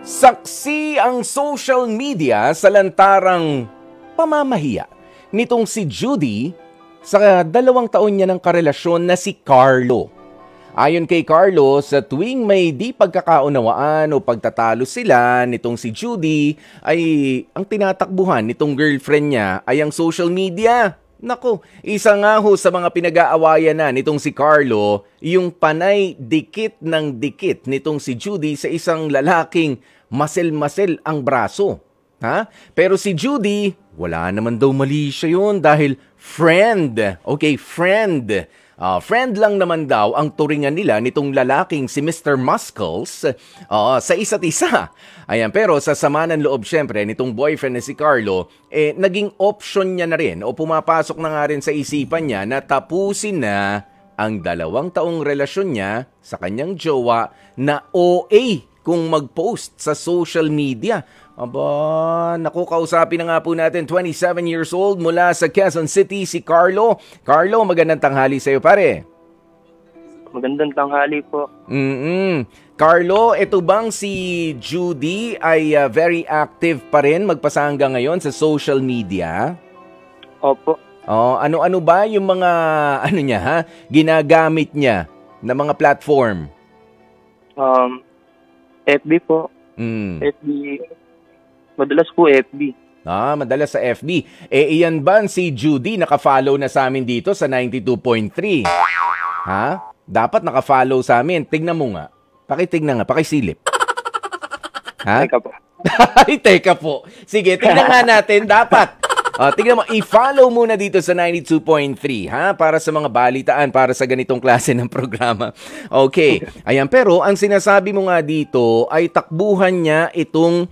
Saksi ang social media sa lantarang pamamahiya nitong si Judy sa 2 taon niya ng karelasyon na si Carlo. Ayon kay Carlo, sa tuwing may di pagkakaunawaan o pagtatalo sila nitong si Judy, ay ang tinatakbuhan nitong girlfriend niya ay ang social media. Nako, isa nga ho sa mga pinag-aawayan na nitong si Carlo, yung panay dikit ng dikit nitong si Judy sa isang lalaking masel-masel ang braso. Ha? Pero si Judy, wala naman daw mali siya yun dahil friend. Okay, friend. Friend lang naman daw ang turingan nila nitong lalaking si Mr. Muscles sa isa't isa. Ayan, pero sa sama ng loob syempre nitong boyfriend na si Carlo, naging option niya na rin o pumapasok na nga rin sa isipan niya na tapusin na ang 2 taong relasyon niya sa kanyang jowa na OA kung mag-post sa social media. Aba, naku, kausapin na nga po natin, 27 years old mula sa Quezon City, si Carlo. Carlo, magandang tanghali sa iyo, pare. Magandang tanghali po. Carlo, ito bang si Judy ay very active pa rin magpasa hanggang ngayon sa social media? Opo. Ano-ano ba yung mga ginagamit niya na mga platform? FB po. FB. Madalas po FB. Madalas sa FB. Iyan ba si Judy naka-follow na sa amin dito sa 92.3? Ha? Dapat naka-follow sa amin. Tignan mo nga. Pakitignan nga, pakisilip. Ha? Teka po. Ay, teka po. Sige, tignan nga natin. Dapat. Tignan mo, i-follow muna dito sa 92.3, ha? Para sa mga balitaan, para sa ganitong klase ng programa. Okay. Ayan, pero ang sinasabi mo nga dito ay takbuhan niya itong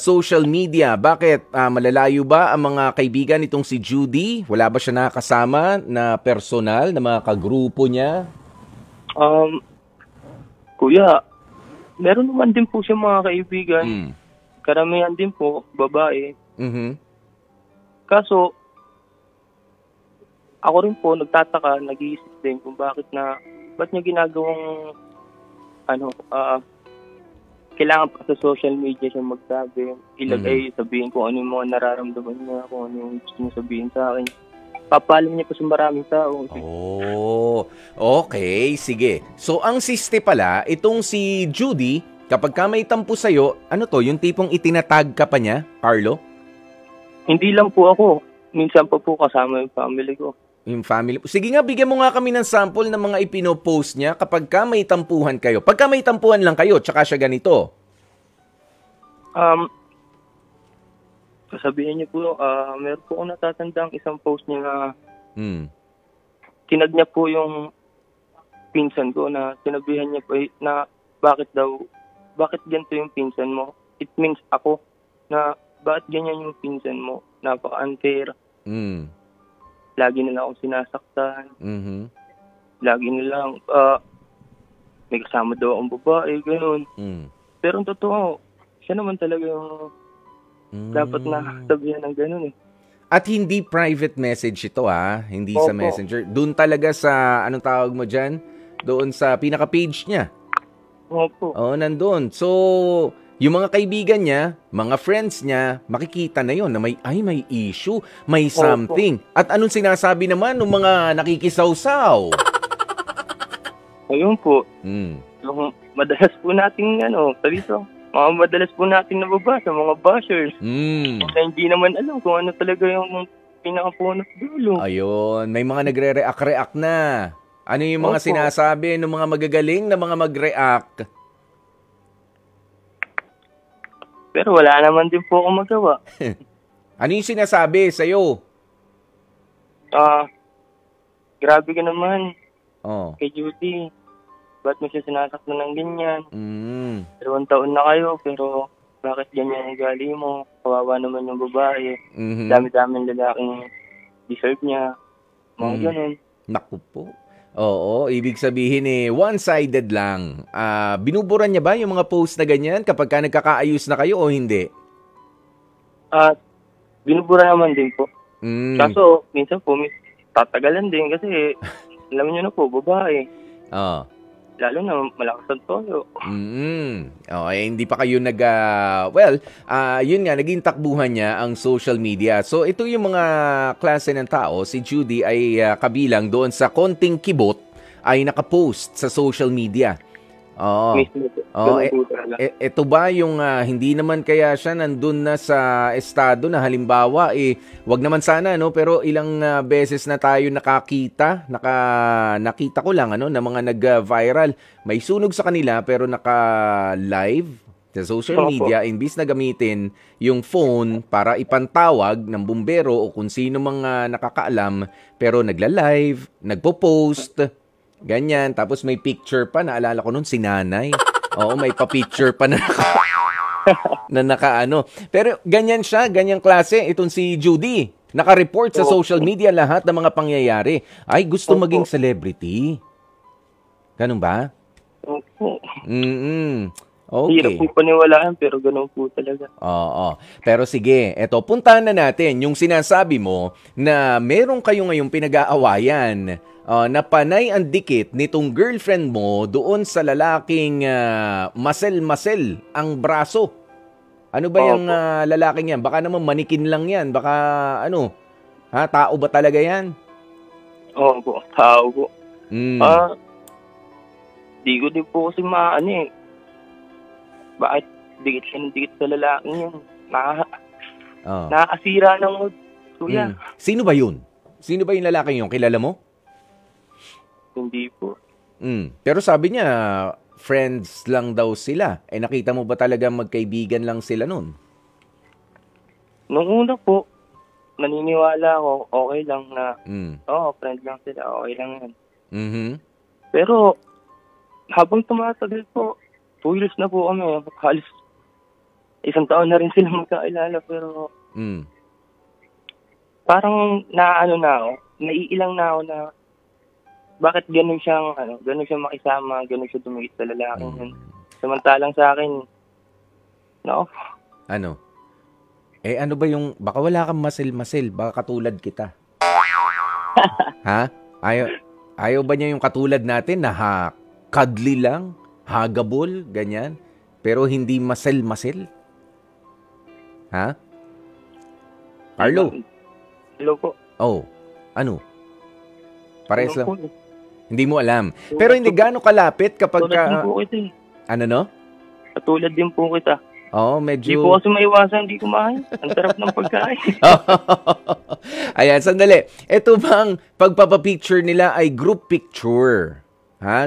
social media. Bakit? Malalayo ba ang mga kaibigan itong si Judy? Wala ba siya nakasama na personal, na mga kagrupo niya? Kuya, meron naman din po siya mga kaibigan. Karamihan din po, babae. Kaso, ako rin po nagtataka, nag-iisip din kung ba't niya ginagawang, kailangan pa sa social media siya magsabi, ilagay, sabihin kung ano yung mga nararamdaman niya, kung ano yung gusto niya sabihin sa akin. Papalam niya pa sa maraming tao. Okay, sige. So, ang siste pala, itong si Judy, kapag ka may tampo sa'yo, yung tipong itinatag ka pa niya, Carlo? Hindi lang po ako. Minsan pa po kasama yung family ko. Yung family. Sige nga, bigyan mo nga kami ng sample ng mga ipinopost niya kapag ka may tampuhan kayo. Pagka may tampuhan lang kayo, tsaka siya ganito. Sasabihin niyo po, meron po akong natatandang isang post niya na tinag niya po yung pinsan ko na sinabihan niya po na bakit ganito yung pinsan mo? It means ako na bakit ganyan yung pinsan mo? Napaka-unfair. Lagi nila akong sinasaktan. Lagi nilang, may kasama daw akong babae, gano'n. Pero ang totoo, siya naman talaga yung dapat na sabihan ng gano'n eh. At hindi private message ito hindi sa messenger. Doon talaga sa, anong tawag mo dyan? Doon sa pinaka-page niya. Opo. Nandun. So, yung mga kaibigan niya, mga friends niya, makikita na yon na may issue, may something. At anong sinasabi naman ng mga nakikisawsaw? Ayun po. Yung madalas po nating madalas po nating nababasa, mga bashers. Na hindi naman alam kung ano talaga yung pinakapunot dulo. Ayun, may mga nagre-react na. Ano yung mga sinasabi ng mga magagaling na mga mag-react? Pero wala naman din po akong magawa. Ano yung sinasabi sa'yo? Grabe ka naman. Kay Judy. Ba't mo siya sinasaktan ng ganyan? 2 taon na kayo, pero bakit ganyan ang gali mo? Kawawa naman yung babae. Dami-daming lalaking deserve niya. Mga ganun. Naku po. Oo, ibig sabihin one-sided lang. Binuburan niya ba yung mga post na ganyan kapag ka nagkakaayos na kayo o hindi? Binubura naman din po. Kaso, minsan po, tatagalan din kasi, alam niyo na po, babae. lalo na malakas ang toyo. Hindi pa kayo yun nga, naging takbuhan niya ang social media. So, ito yung mga klase ng tao. Si Judy ay kabilang doon sa konting kibot ay nakapost sa social media. Ito ba yung hindi naman kaya siya nandun na sa estado na halimbawa, wag naman sana, no? Pero ilang beses na tayo nakita ko lang, na mga nag-viral. May sunog sa kanila pero naka-live sa social media, imbis na gamitin yung phone para ipantawag ng bumbero o kung sino mga nakakaalam, pero nagla-live, nagpo-post, ganyan. Tapos may picture pa, naalala ko nun si nanay. Oo, may pa-picture pa na naka Pero ganyan siya, ganyang klase. Itong si Judy, naka-report sa social media lahat ng mga pangyayari. Ay, gusto maging celebrity. Ganun ba? Opo. Okay. Hirap po paniwalaan pero ganun po talaga. Oo. Pero sige, eto, puntahan na natin yung sinasabi mo na meron kayo ngayong pinag-aawayan na panay ang dikit nitong girlfriend mo doon sa lalaking masel-masel ang braso. Ano ba yung lalaking yan? Baka naman manikin lang yan. Baka tao ba talaga yan? Opo, tao po. Di ko din po kasi bakit dikit siya ng dikit sa lalaking yan? Nakakasira ng mood, kuya. Sino ba yun? Sino ba yung lalaking yun? Kilala mo? Hindi po. Pero sabi niya, friends lang daw sila. Nakita mo ba talaga magkaibigan lang sila nun? Nung una po, naniniwala ako, okay lang na, friend lang sila, okay lang yan. Pero, habang tumatagal po, 2 years na po kami, halos 1 taon na rin sila magkakilala, pero parang naiilang na ako na bakit ganun siyang makisama, ganun siya dumikit sa lalaking yun. Samantalang sa akin, ano ba yung, baka wala kang masil-masil, baka katulad kita. Ha? Ayaw ba niya yung katulad natin na cuddly lang, hagabol, ganyan, pero hindi masil-masil? Ha? Carlo? Hello po. Ano? Pares lang. Hindi mo alam. Pero hindi gaano kalapit kapag Katulad din po kita. Katulad din po kita. Medyo... Hindi po kasi maiwasan, hindi kumain. Ang sarap ng pagkain. Ayan, sandali. Ito bang pagpapapicture nila ay group picture?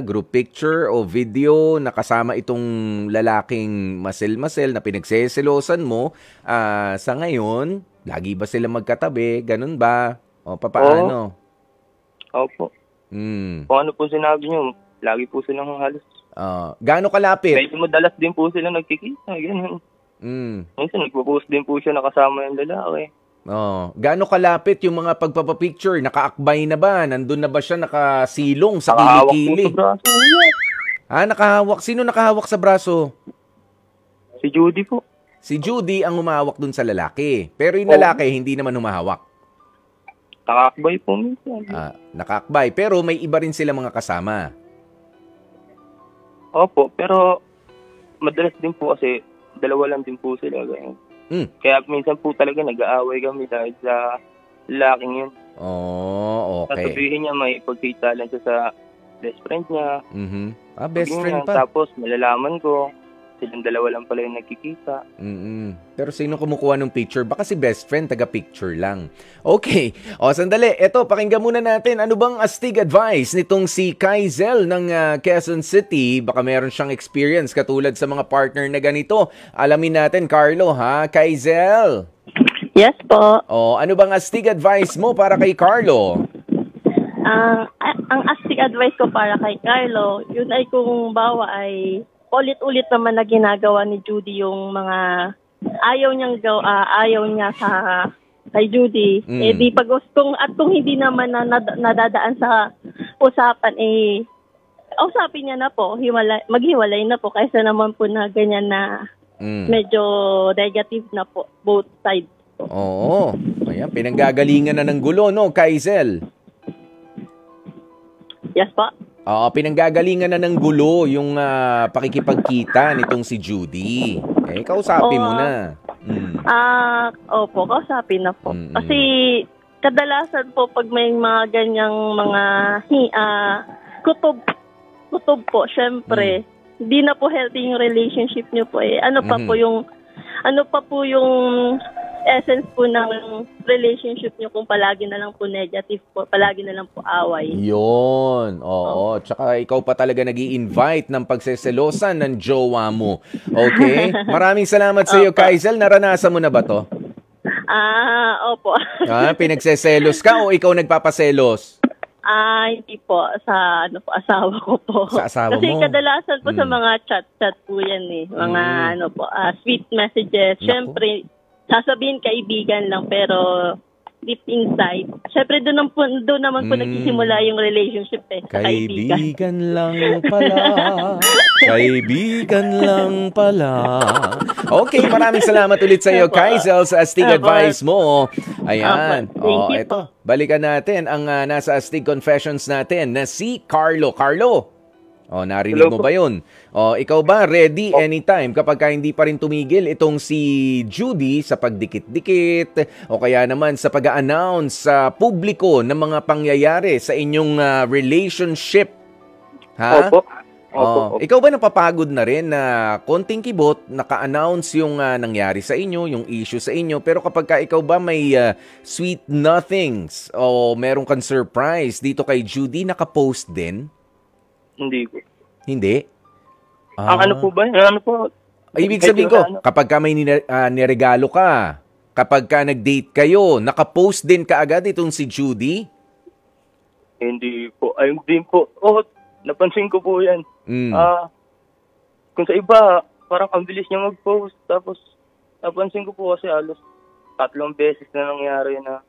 Group picture o video na kasama itong lalaking masel-masel na pinagseselosan mo sa ngayon? Lagi ba sila magkatabi? Ganun ba? O papaano? Opo. Kung ano po sinabi nyo, lagi po silang halos. Gaano kalapit? Medyo madalas din po sila nagkikita. Ganun. Minsan nagpo-post din po siya nakasama yung lalaki. Gaano kalapit yung mga pagpapapicture? Nakaakbay na ba? Nandun na ba siya nakasilong sa Nakahawak kilikili? po sa braso. Nakahawak. Sino nakahawak sa braso? Si Judy po. Si Judy ang humahawak dun sa lalaki. Pero yung lalaki hindi naman humahawak. Nakakbay po minsan. Nakakbay. Pero may iba rin sila mga kasama. Opo, pero madalas din po kasi dalawa lang din po sila. Ganyan. Kaya minsan po talaga nag-aaway kami dahil sa lalaking yun. Okay. Sasabihin niya may pagkita lang siya sa best friend niya. Best friend pa. Tapos malalaman ko, silang dalawa lang pala yung nagkikita. Pero sino kumukuha ng picture? Baka si best friend, taga-picture lang. Okay. Sandali. Eto, pakinggan muna natin. Ano bang astig advice nitong si Kaizel ng Quezon City? Baka meron siyang experience katulad sa mga partner na ganito. Alamin natin, Carlo, ha? Kaizel? Yes po. Ano bang astig advice mo para kay Carlo? Ang astig advice ko para kay Carlo, yun ay kung bawa ay ulit-ulit naman na ginagawa ni Judy yung mga ayaw niya sa kay Judy. Di pag gustong at kung hindi naman nadadaan sa usapan, usapin niya na po, maghiwalay na po kaysa naman po na ganyan na medyo negative na po, both sides po. Ayan, pinanggagalingan na ng gulo, no, Kaizel? Yes po. Oo, pinanggagalingan na ng gulo yung pakikipagkita nitong si Judy. Kausapin mo na. Opo, kausapin na po. Kasi kadalasan po pag may mga ganyang mga kutob po, syempre, hindi na po healthy yung relationship niyo po eh. Ano pa po yung essence po ng relationship niyo kung palagi na lang po negative po, palagi na lang po away. Yun. Oo. Tsaka ikaw pa talaga nag-i-invite ng pagseselosan ng jowa mo. Okay? Maraming salamat sa iyo, Kaizel. Naranasan mo na ba to? Opo. Pinagseselos ka o ikaw nagpapaselos? Hindi po. Sa asawa ko po. Sa asawa Kasi mo? Kasi kadalasan po sa mga chat-chat po yan eh. Mga sweet messages. Siyempre, sasabihin kaibigan lang pero deep inside. Siyempre doon naman po nagsisimula yung relationship eh. Sa kaibigan lang pala. Kaibigan lang pala. Okay, maraming salamat ulit sa iyo, Kaizel, sa astig advice mo. Ayan. Ito. Balikan natin ang nasa astig confessions natin na si Carlo. Carlo, narinig mo ba yun? Ikaw ba ready anytime kapag hindi pa rin tumigil itong si Judy sa pagdikit-dikit o kaya naman sa pag-a-announce sa publiko ng mga pangyayari sa inyong relationship? Ha? Opo. Ikaw ba napapagod na rin na konting kibot, naka-announce yung nangyari sa inyo, yung issue sa inyo, pero kapag ikaw ba may sweet nothings o meron kang surprise dito kay Judy, naka-post din? Hindi ko. Hindi? Ano po ba? Ano po? Ibig sabihin ko, kapag ka may niregalo ka, kapag ka nag-date kayo, naka-post din ka agad itong si Judy? Hindi po. Ayun din po. Napansin ko po yan. Kung sa iba, parang ang bilis niya mag-post. Tapos, napansin ko po kasi halos 3 beses na nangyari na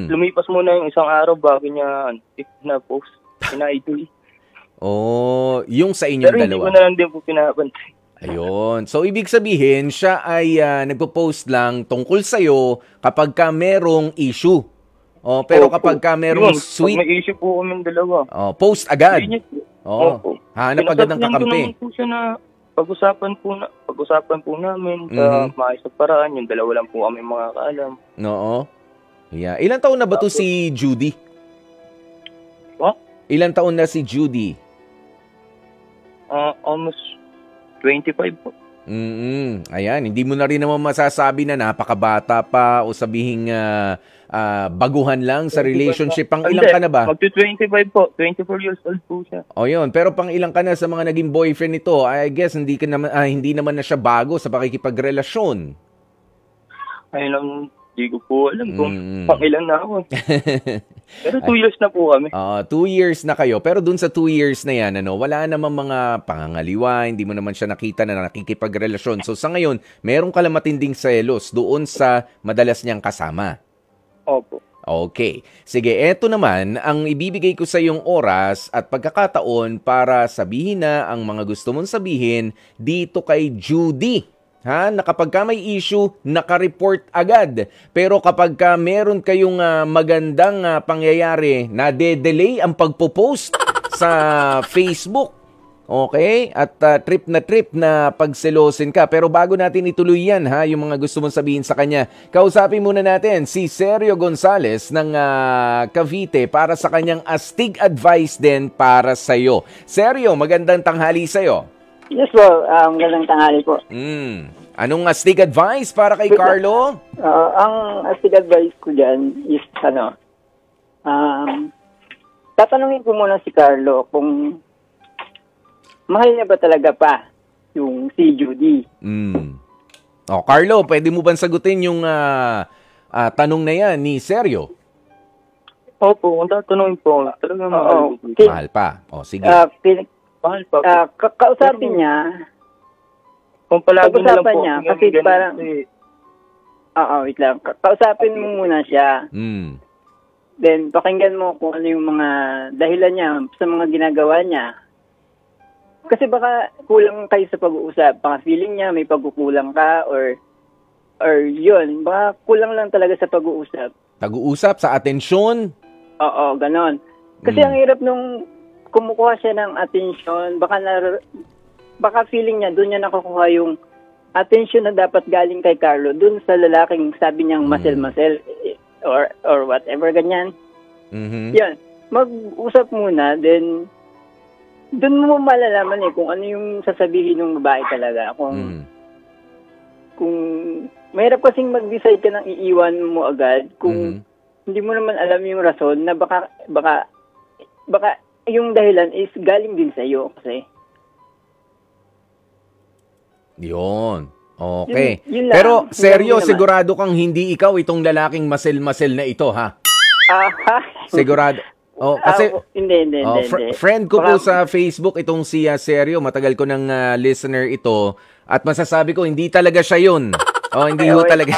lumipas muna yung isang araw bago niya na-post. Ina-idol. Yung sa inyong pero dalawa. Pero hindi ko na lang din po pinapansin. Ayun. So, ibig sabihin, siya ay nagpo-post lang tungkol sa'yo kapag ka merong issue. Pero kapag ka merong sweet... Pag may issue po kami dalawa. Post agad. Hanap agad ng kakampi. Pinasabihan ko naman po siya na pag-usapan po namin sa maayos na paraan. Yung dalawa lang po kami mga kaalam. Oo. Yeah. Ilang taon na ba to si Judy? What? Ilang taon na si Judy? Almost 25 po. Ayan, hindi mo na rin naman masasabi na napakabata pa o sabihing baguhan lang sa relationship. Pang ilang ka na ba? Magto-25 po. 24 years old po siya. Yun. Pero pang ilang ka na sa mga naging boyfriend nito? I guess hindi naman na siya bago sa pakikipagrelasyon. Ayun, hindi ko po alam kung pang ilan na ako. Pero 2 years na po kami. 2 years na kayo. Pero dun sa 2 years na yan, wala namang mga pangangaliwa, hindi mo naman siya nakita na nakikipagrelasyon. So sa ngayon, meron ka lang matinding selos doon sa madalas niyang kasama. Opo. Okay. Sige, eto naman ang ibibigay ko sa iyong oras at pagkakataon para sabihin na ang mga gusto mong sabihin dito kay Judy. Na kapag ka may issue, naka-report agad. Pero kapag ka meron kayong magandang pangyayari, nade-delay ang pagpo-post sa Facebook. Okay? At trip na pagselosin ka. Pero bago natin ituloy yan, yung mga gusto mong sabihin sa kanya, kausapin muna natin si Sergio Gonzales ng Cavite para sa kanyang astig advice din para sa'yo. Sergio, magandang tanghali sa'yo. Yes po, magandang tanghali po. Anong astig advice para kay Carlo? Ang astig advice ko dyan is tatanungin ko muna si Carlo kung mahal niya ba talaga pa yung si Judy. Carlo, pwede mo bang sagutin yung tanong na yan ni Sergio? Opo, kung tatanungin po, talaga mahal. Mahal pa. Sige. Mahal pa. Kausapin niya. Kung palagi na lang po. Niya, kasi parang... wait lang. Kausapin mo muna siya. Then, pakinggan mo kung ano yung mga dahilan niya sa mga ginagawa niya. Kasi baka kulang kayo sa pag-uusap. Baka feeling niya may pagkukulang ka or yun. Baka kulang lang talaga sa pag-uusap. Pag-uusap sa atensyon? Oo, ganon. Kasi ang hirap nung kumukuha siya ng attention, baka feeling niya, doon niya nakukuha yung attention na dapat galing kay Carlo, doon sa lalaking sabi niyang masel-masel, or whatever, ganyan. Yan, mag-usap muna, then, doon mo malalaman kung ano yung sasabihin ng babae talaga. Kung mahirap kasing mag-decide ka ng iiwan mo agad, kung hindi mo naman alam yung rason na baka yung dahilan is galing din sa iyo kasi. Yun. Okay. Yun lang. Pero seryo, Yun sigurado kang hindi ikaw itong lalaking masel-masel na ito, ha? Sigurado. Kasi hindi. Friend ko po sa Facebook itong si Seryo. Matagal ko ng listener ito at masasabi ko hindi talaga siya yun. Hindi ho talaga.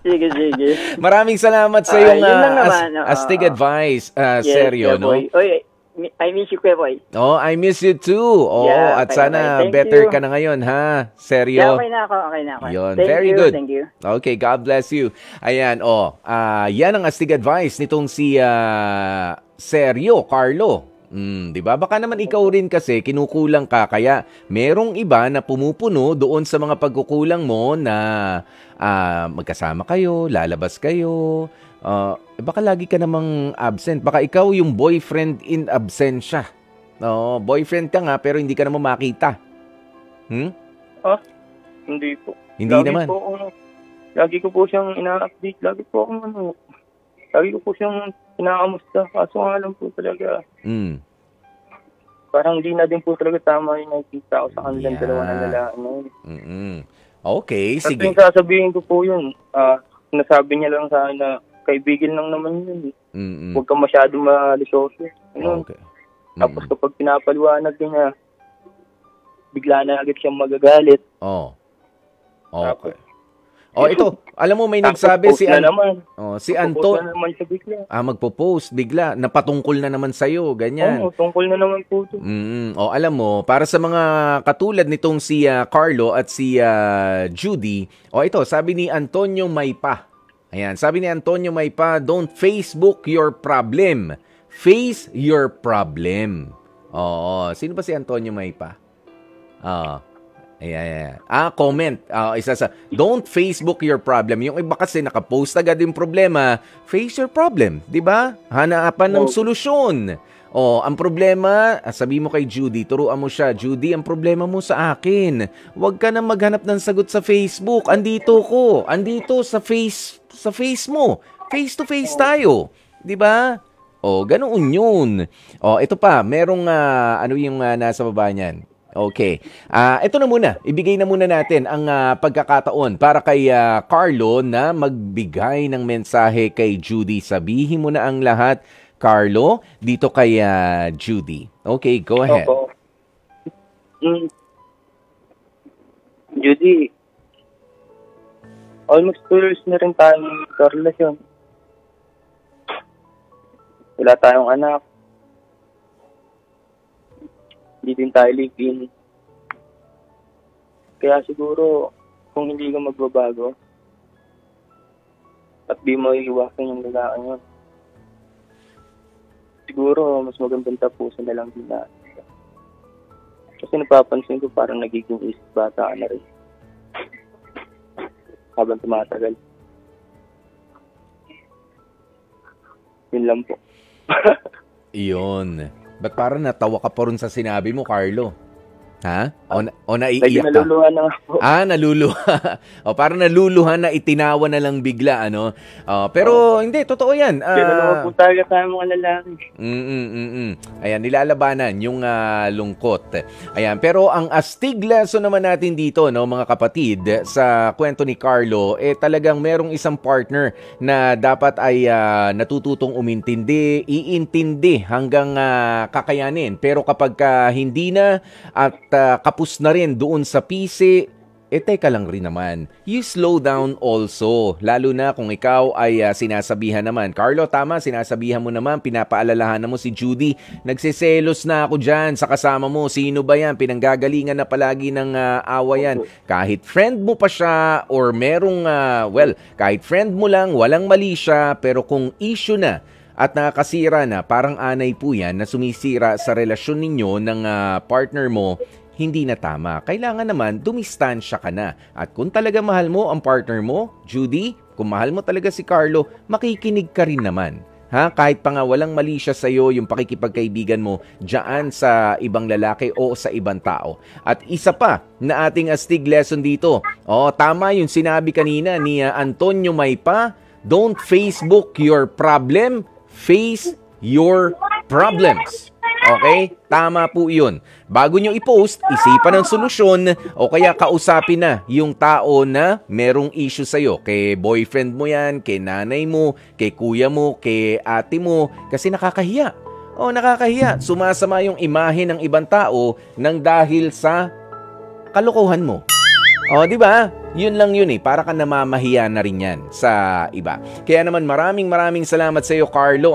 Sige. Maraming salamat sa iyong astig advice, Seryo, no? Oy, I miss you, Kuya Boy. I miss you too. At sana better ka na ngayon, ha, Seryo? Okay na ako. Yun, very good. Thank you. Okay, God bless you. Ayan, yan ang astig advice nitong si Seryo, Carlo. Di ba? Baka naman ikaw rin kasi kinukulang ka, kaya merong iba na pumupuno doon sa mga pagkukulang mo na magkasama kayo, lalabas kayo. Baka lagi ka namang absent. Baka ikaw yung boyfriend in absentia. Boyfriend ka nga pero hindi ka naman makita. Hindi po. Hindi naman. Lagi ko po siyang ina-update. Lagi ko siyang inaamusta. Kaso nga lang po talaga. Parang hindi na din po talaga tama yung nakikita ko sa kanilang dalawa na lalaki. Okay, sige. Kasi sasabihin ko po yun. Nasabi niya lang sa akin na kaibigan lang naman yun. Huwag kang masyadong malisosyo. Okay. Tapos kapag pinapaliwanag niya, bigla na agad siyang magagalit. Okay. Ito, alam mo may nagsabi si Anton. Magpo-post bigla, napatungkol na naman sa'yo, ganyan. Tungkol na naman po ito. Alam mo, para sa mga katulad nitong si Carlo at si Judy, ito, sabi ni Antonio Maypa. Ayan, sabi ni Antonio Maypa, don't Facebook your problem. Face your problem. Sino ba si Antonio Maypa? Ayan. Comment. Isa sa, don't Facebook your problem. Yung iba kasi nakapost agad yung problema, face your problem. Diba? Hanapan ng solusyon. Ang problema, sabi mo kay Judy, turuan mo siya, Judy, ang problema mo sa akin. Huwag ka na maghanap ng sagot sa Facebook. Andito ko. Andito sa face mo. Face to face tayo. Diba? Ganoon yun. Ito pa, merong, ano yung nasa baba niyan? Okay. Ito na muna. Ibigay na muna natin ang pagkakataon para kay Carlo na magbigay ng mensahe kay Judy. Sabihin mo na ang lahat, Carlo, dito kay Judy. Okay, go ahead. Judy, almost 2 years na rin tayo sa relasyon. Wala tayong anak. Hindi din tayo live-in. Kaya siguro, kung hindi ka magbabago, at di mo iiwasan yung lalaki yun, siguro, mas magandang tapusin na lang din natin. Kasi napapansin ko parang nagiging isip bata ka na rin. Habang tumatagal. Yun lang po. Iyon. Ba't parang natawa ka pa rin sa sinabi mo, Carlo? Ha? O naiiyak ka? Naluluha na nga po. Naluluha. Parang naluluha na itinawa na lang bigla, ano? Pero hindi, totoo yan. Naluluha po tayo mga lalaki. Ayan, nilalabanan yung lungkot. Ayan, pero ang astig lesson naman natin dito, no, mga kapatid, sa kwento ni Carlo, talagang merong isang partner na dapat ay natututong umintindi, iintindi hanggang kakayanin. Pero kapag hindi na at kapus na rin doon sa PC, teka lang rin naman. You slow down also. Lalo na kung ikaw ay sinasabihan naman. Carlo, tama, sinasabihan mo naman, pinapaalalahanan mo si Judy. Nagsiselos na ako dyan sa kasama mo. Sino ba yan? Pinanggagalingan na palagi ng awayan. Kahit friend mo pa siya or merong, kahit friend mo lang, walang mali siya. Pero kung issue na at nakakasira na, parang anay po yan na sumisira sa relasyon ninyo ng partner mo, hindi na tama. Kailangan naman dumistansya ka na. At kung talaga mahal mo ang partner mo, Judy, kung mahal mo talaga si Carlo, makikinig ka rin naman. Ha? Kahit pa nga walang mali siya sa'yo yung pakikipagkaibigan mo dyan sa ibang lalaki o sa ibang tao. At isa pa na ating astig lesson dito. Tama yung sinabi kanina ni Antonio Maypa, don't Facebook your problem, face your problems. Okay? Tama po yun. Bago nyo i-post, isipan ng solusyon o kaya kausapin na yung tao na merong issue sa'yo. Kay boyfriend mo yan, kay nanay mo, kay kuya mo, kay ate mo. Kasi nakakahiya. Nakakahiya. Sumasama yung imahe ng ibang tao nang dahil sa kalokohan mo. Di ba? Yun lang yun para ka namamahiya na rin yan sa iba. Kaya naman maraming salamat sa iyo, Carlo,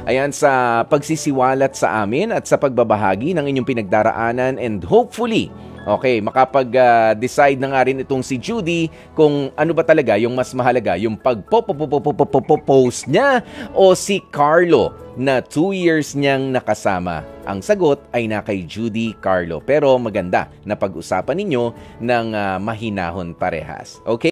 ayan, sa pagsisiwalat sa amin at sa pagbabahagi ng inyong pinagdaraanan, and hopefully, makapag-decide na nga rin itong si Judy kung ano ba talaga yung mas mahalaga, yung pag-post niya o si Carlo na 2 years niyang nakasama. Ang sagot ay na kay Judy Carlo. Pero maganda na pag-usapan ninyo ng mahinahon parehas. Okay?